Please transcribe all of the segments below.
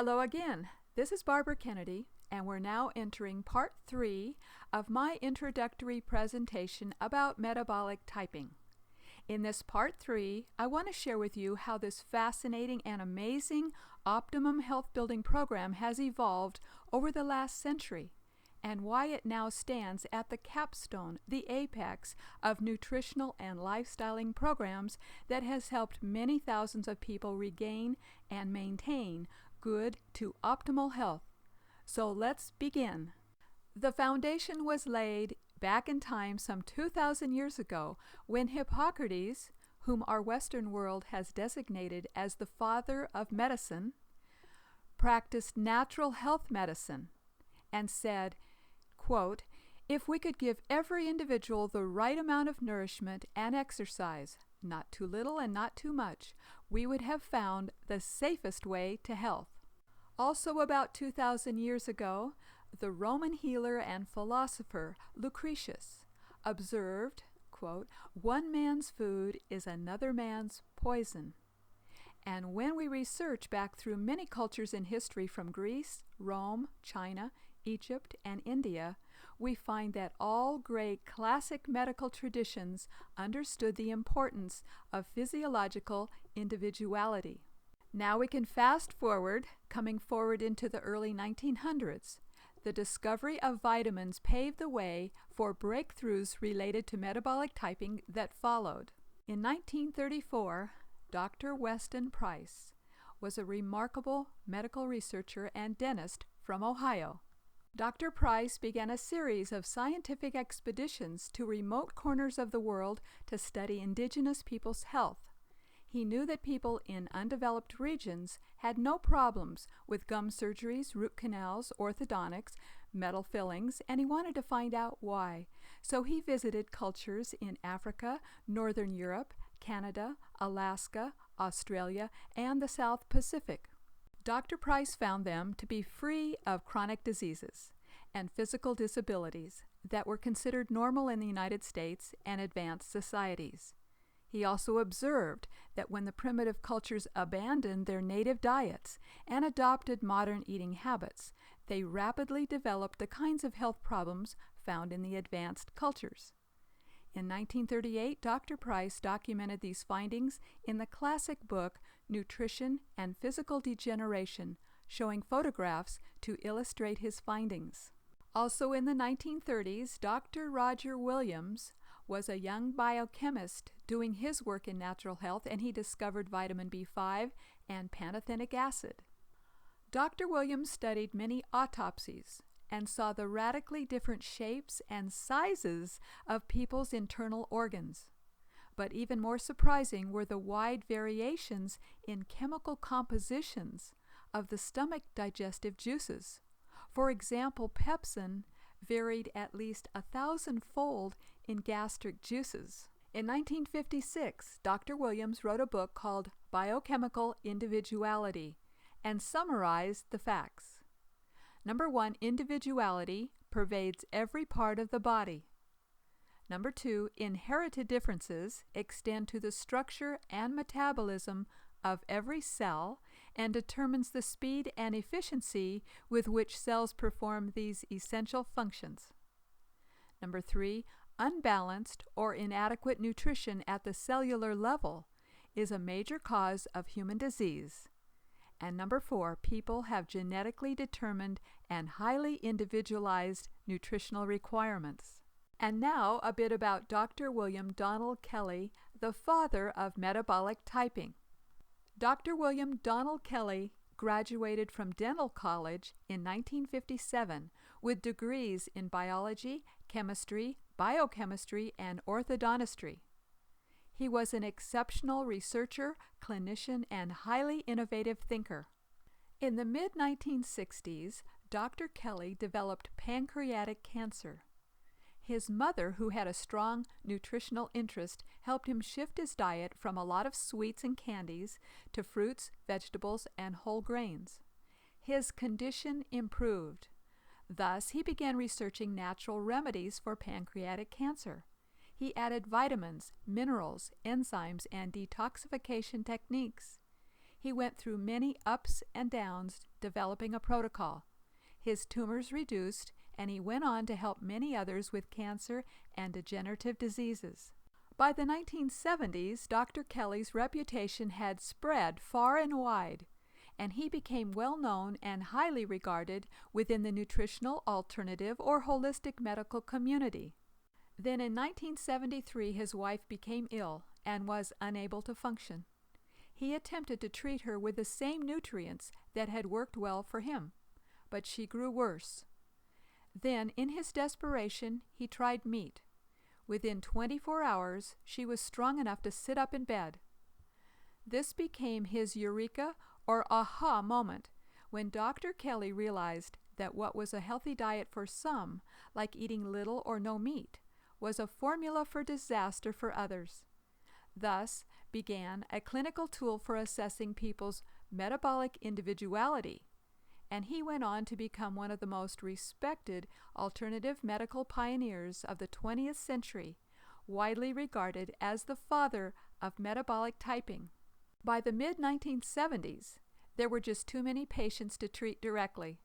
Hello again. This is Barbara Kennedy, and we're now entering part 3 of my introductory presentation about metabolic typing. In this part 3, I want to share with you how this fascinating and amazing optimum health building program has evolved over the last century, and why it now stands at the capstone, the apex of nutritional and lifestyling programs that has helped many thousands of people regain and maintain good to optimal health. So let's begin. The foundation was laid back in time some 2,000 years ago when Hippocrates, whom our Western world has designated as the father of medicine, practiced natural health medicine and said, quote, "If we could give every individual the right amount of nourishment and exercise, not too little and not too much, we would have found the safest way to health." Also about 2,000 years ago, the Roman healer and philosopher Lucretius observed, quote, "One man's food is another man's poison." And when we research back through many cultures in history from Greece, Rome, China, Egypt, and India, we find that all great classic medical traditions understood the importance of physiological individuality. Now we can fast forward, coming forward into the early 1900s. The discovery of vitamins paved the way for breakthroughs related to metabolic typing that followed. In 1934, Dr. Weston Price was a remarkable medical researcher and dentist from Ohio. Dr. Price began a series of scientific expeditions to remote corners of the world to study indigenous people's health. He knew that people in undeveloped regions had no problems with gum surgeries, root canals, orthodontics, metal fillings, and he wanted to find out why. So he visited cultures in Africa, Northern Europe, Canada, Alaska, Australia, and the South Pacific. Dr. Price found them to be free of chronic diseases and physical disabilities that were considered normal in the United States and advanced societies. He also observed that when the primitive cultures abandoned their native diets and adopted modern eating habits, they rapidly developed the kinds of health problems found in the advanced cultures. In 1938, Dr. Price documented these findings in the classic book Nutrition and Physical Degeneration, showing photographs to illustrate his findings. Also in the 1930s, Dr. Roger Williams was a young biochemist doing his work in natural health, and he discovered vitamin B5 and pantothenic acid. Dr. Williams studied many autopsies and saw the radically different shapes and sizes of people's internal organs. But even more surprising were the wide variations in chemical compositions of the stomach digestive juices. For example, pepsin varied at least 1,000-fold in gastric juices. In 1956, Dr. Williams wrote a book called Biochemical Individuality and summarized the facts. Number 1, individuality pervades every part of the body. Number 2, inherited differences extend to the structure and metabolism of every cell and determines the speed and efficiency with which cells perform these essential functions. Number 3, unbalanced or inadequate nutrition at the cellular level is a major cause of human disease. And number 4, people have genetically determined and highly individualized nutritional requirements. And now a bit about Dr. William Donald Kelly, the father of metabolic typing. Dr. William Donald Kelly graduated from Dental College in 1957 with degrees in biology, chemistry, biochemistry, and orthodontistry. He was an exceptional researcher, clinician, and highly innovative thinker. In the mid-1960s, Dr. Kelly developed pancreatic cancer. His mother, who had a strong nutritional interest, helped him shift his diet from a lot of sweets and candies to fruits, vegetables, and whole grains. His condition improved. Thus, he began researching natural remedies for pancreatic cancer. He added vitamins, minerals, enzymes, and detoxification techniques. He went through many ups and downs developing a protocol. His tumors reduced, and he went on to help many others with cancer and degenerative diseases. By the 1970s, Dr. Kelly's reputation had spread far and wide, and he became well known and highly regarded within the nutritional alternative or holistic medical community. Then in 1973, his wife became ill and was unable to function. He attempted to treat her with the same nutrients that had worked well for him, but she grew worse. Then, in his desperation, he tried meat. Within 24 hours, she was strong enough to sit up in bed. This became his eureka or aha moment when Dr. Kelly realized that what was a healthy diet for some, like eating little or no meat, was a formula for disaster for others. Thus began a clinical tool for assessing people's metabolic individuality, and he went on to become one of the most respected alternative medical pioneers of the 20th century, widely regarded as the father of metabolic typing. By the mid-1970s, there were just too many patients to treat directly,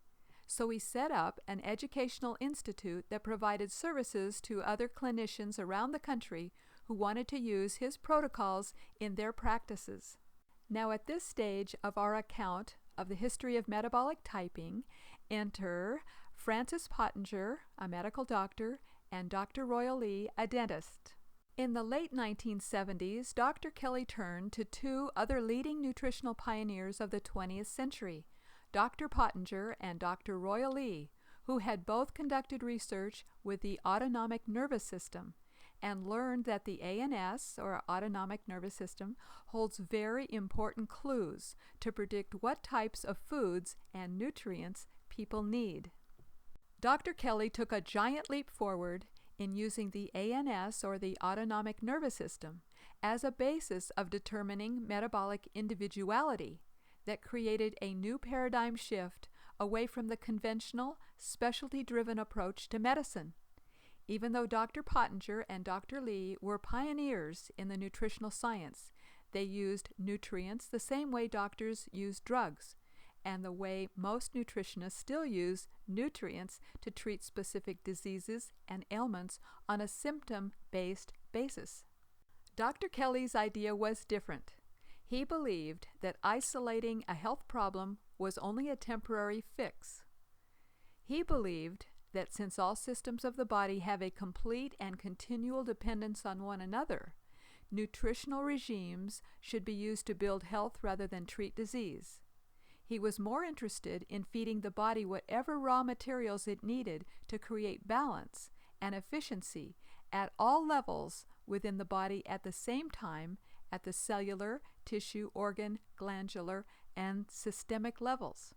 so he set up an educational institute that provided services to other clinicians around the country who wanted to use his protocols in their practices. Now, at this stage of our account of the history of metabolic typing, enter Francis Pottenger, a medical doctor, and Dr. Royal Lee, a dentist. In the late 1970s, Dr. Kelly turned to two other leading nutritional pioneers of the 20th century, Dr. Pottenger and Dr. Royal Lee, who had both conducted research with the autonomic nervous system and learned that the ANS, or autonomic nervous system, holds very important clues to predict what types of foods and nutrients people need. Dr. Kelly took a giant leap forward in using the ANS, or the autonomic nervous system, as a basis of determining metabolic individuality that created a new paradigm shift away from the conventional, specialty-driven approach to medicine. Even though Dr. Pottenger and Dr. Lee were pioneers in the nutritional science, they used nutrients the same way doctors use drugs, and the way most nutritionists still use nutrients to treat specific diseases and ailments on a symptom-based basis. Dr. Kelly's idea was different. He believed that isolating a health problem was only a temporary fix. He believed that since all systems of the body have a complete and continual dependence on one another, nutritional regimes should be used to build health rather than treat disease. He was more interested in feeding the body whatever raw materials it needed to create balance and efficiency at all levels within the body at the same time at the cellular, tissue, organ, glandular, and systemic levels.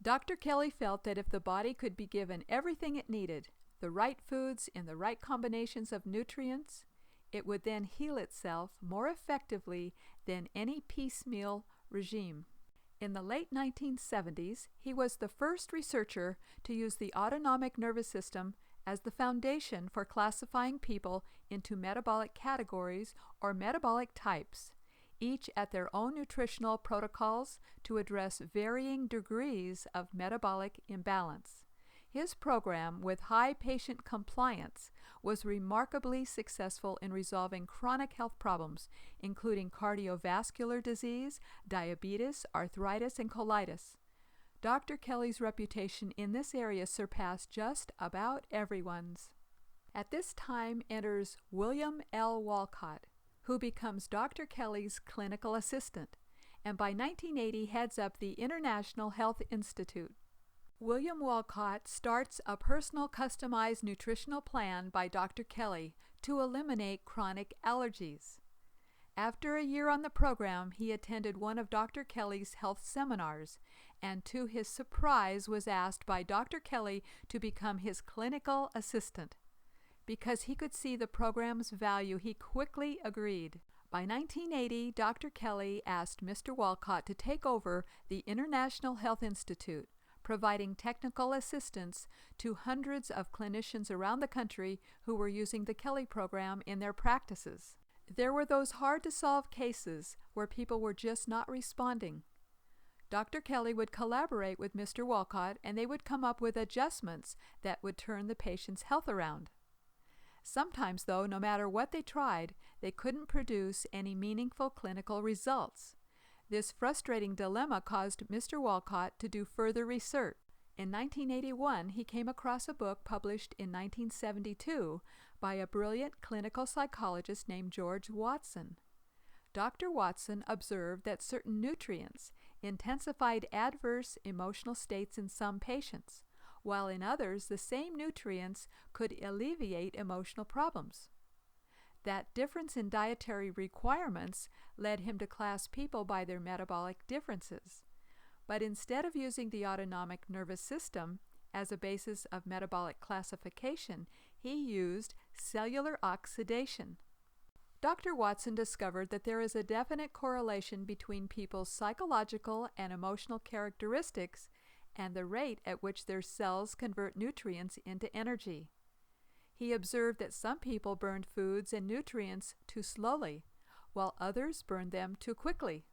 Dr. Kelly felt that if the body could be given everything it needed, the right foods in the right combinations of nutrients, it would then heal itself more effectively than any piecemeal regime. In the late 1970s, he was the first researcher to use the autonomic nervous system as the foundation for classifying people into metabolic categories or metabolic types, each at their own nutritional protocols to address varying degrees of metabolic imbalance. His program, with high patient compliance, was remarkably successful in resolving chronic health problems, including cardiovascular disease, diabetes, arthritis, and colitis. Dr. Kelly's reputation in this area surpassed just about everyone's. At this time enters William L. Walcott, who becomes Dr. Kelly's clinical assistant, and by 1980 heads up the International Health Institute. William Walcott starts a personal customized nutritional plan by Dr. Kelly to eliminate chronic allergies. After a year on the program, he attended one of Dr. Kelly's health seminars, and to his surprise was asked by Dr. Kelly to become his clinical assistant. Because he could see the program's value, he quickly agreed. By 1980, Dr. Kelly asked Mr. Walcott to take over the International Health Institute, providing technical assistance to hundreds of clinicians around the country who were using the Kelly program in their practices. There were those hard-to-solve cases where people were just not responding, Dr. Kelly would collaborate with Mr. Walcott, and they would come up with adjustments that would turn the patient's health around. Sometimes, though, no matter what they tried, they couldn't produce any meaningful clinical results. This frustrating dilemma caused Mr. Walcott to do further research. In 1981, he came across a book published in 1972 by a brilliant clinical psychologist named George Watson. Dr. Watson observed that certain nutrients intensified adverse emotional states in some patients, while in others the same nutrients could alleviate emotional problems. That difference in dietary requirements led him to class people by their metabolic differences. But instead of using the autonomic nervous system as a basis of metabolic classification, he used cellular oxidation. Dr. Watson discovered that there is a definite correlation between people's psychological and emotional characteristics and the rate at which their cells convert nutrients into energy. He observed that some people burned foods and nutrients too slowly, while others burned them too quickly.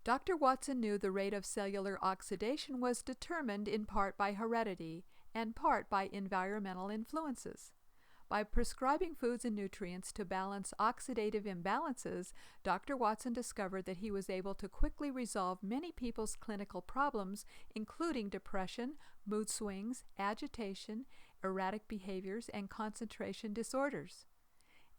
Dr. Watson knew the rate of cellular oxidation was determined in part by heredity and part by environmental influences. By prescribing foods and nutrients to balance oxidative imbalances, Dr. Watson discovered that he was able to quickly resolve many people's clinical problems, including depression, mood swings, agitation, erratic behaviors, and concentration disorders.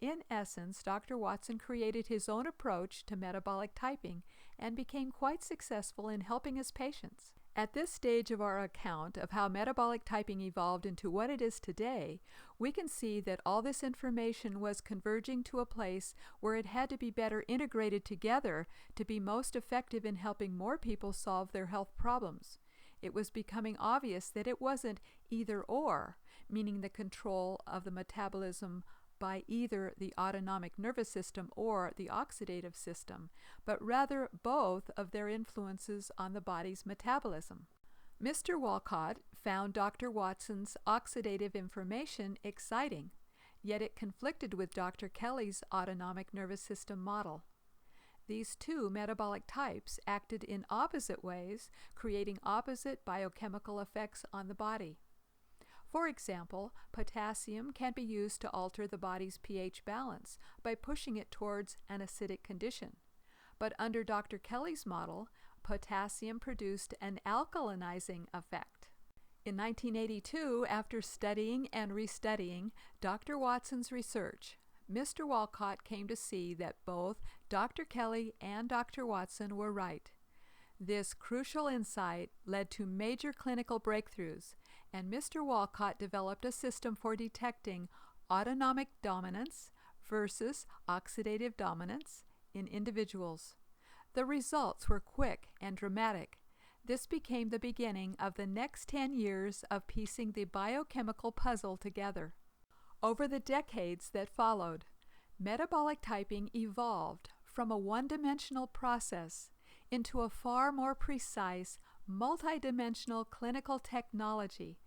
In essence, Dr. Watson created his own approach to metabolic typing and became quite successful in helping his patients. At this stage of our account of how metabolic typing evolved into what it is today, we can see that all this information was converging to a place where it had to be better integrated together to be most effective in helping more people solve their health problems. It was becoming obvious that it wasn't either or, meaning the control of the metabolism by either the autonomic nervous system or the oxidative system, but rather both of their influences on the body's metabolism. Mr. Walcott found Dr. Watson's oxidative information exciting, yet it conflicted with Dr. Kelly's autonomic nervous system model. These two metabolic types acted in opposite ways, creating opposite biochemical effects on the body. For example, potassium can be used to alter the body's pH balance by pushing it towards an acidic condition. But under Dr. Kelly's model, potassium produced an alkalinizing effect. In 1982, after studying and restudying Dr. Watson's research, Mr. Walcott came to see that both Dr. Kelly and Dr. Watson were right. This crucial insight led to major clinical breakthroughs, and Mr. Walcott developed a system for detecting autonomic dominance versus oxidative dominance in individuals. The results were quick and dramatic. This became the beginning of the next 10 years of piecing the biochemical puzzle together. Over the decades that followed, metabolic typing evolved from a one-dimensional process into a far more precise, multidimensional clinical technology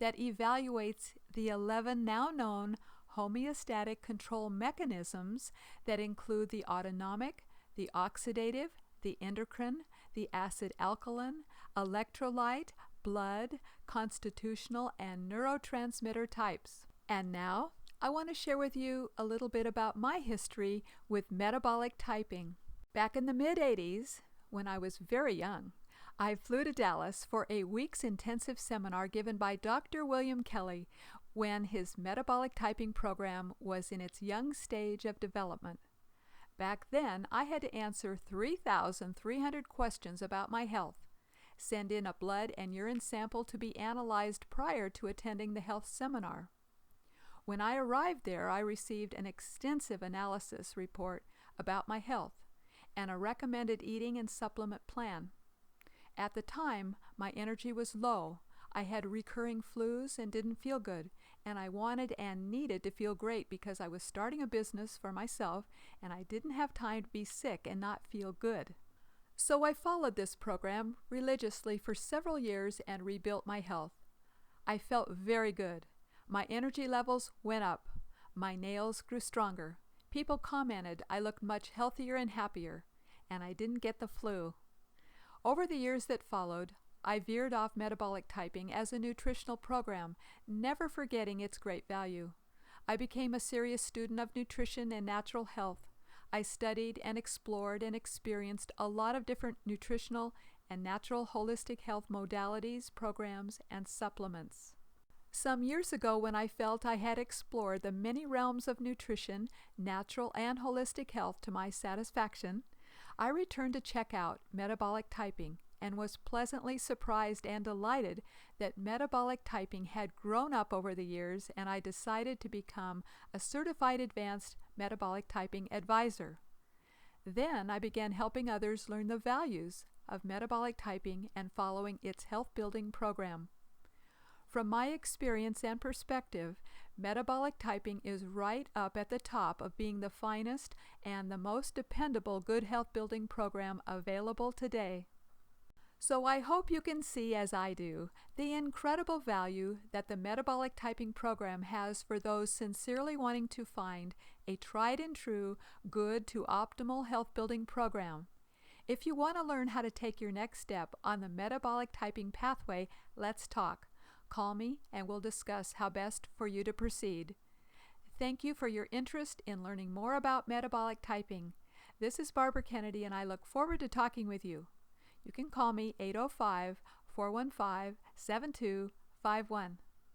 that evaluates the 11 now known homeostatic control mechanisms that include the autonomic, the oxidative, the endocrine, the acid-alkaline, electrolyte, blood, constitutional, and neurotransmitter types. And now, I want to share with you a little bit about my history with metabolic typing. Back in the mid-'80s, when I was very young, I flew to Dallas for a week's intensive seminar given by Dr. William Kelly when his metabolic typing program was in its young stage of development. Back then, I had to answer 3,300 questions about my health, send in a blood and urine sample to be analyzed prior to attending the health seminar. When I arrived there, I received an extensive analysis report about my health and a recommended eating and supplement plan. At the time, my energy was low. I had recurring flus and didn't feel good, and I wanted and needed to feel great because I was starting a business for myself and I didn't have time to be sick and not feel good. So I followed this program religiously for several years and rebuilt my health. I felt very good. My energy levels went up. My nails grew stronger. People commented I looked much healthier and happier, and I didn't get the flu. Over the years that followed, I veered off metabolic typing as a nutritional program, never forgetting its great value. I became a serious student of nutrition and natural health. I studied and explored and experienced a lot of different nutritional and natural holistic health modalities, programs, and supplements. Some years ago, when I felt I had explored the many realms of nutrition, natural and holistic health to my satisfaction, I returned to check out metabolic typing and was pleasantly surprised and delighted that metabolic typing had grown up over the years, and I decided to become a certified advanced metabolic typing advisor. Then I began helping others learn the values of metabolic typing and following its health-building program. From my experience and perspective, metabolic typing is right up at the top of being the finest and the most dependable good health-building program available today. So I hope you can see, as I do, the incredible value that the metabolic typing program has for those sincerely wanting to find a tried-and-true, good to optimal health-building program. If you want to learn how to take your next step on the metabolic typing pathway, let's talk. Call me and we'll discuss how best for you to proceed. Thank you for your interest in learning more about metabolic typing. This is Barbara Kennedy, and I look forward to talking with you. You can call me 805-415-7251.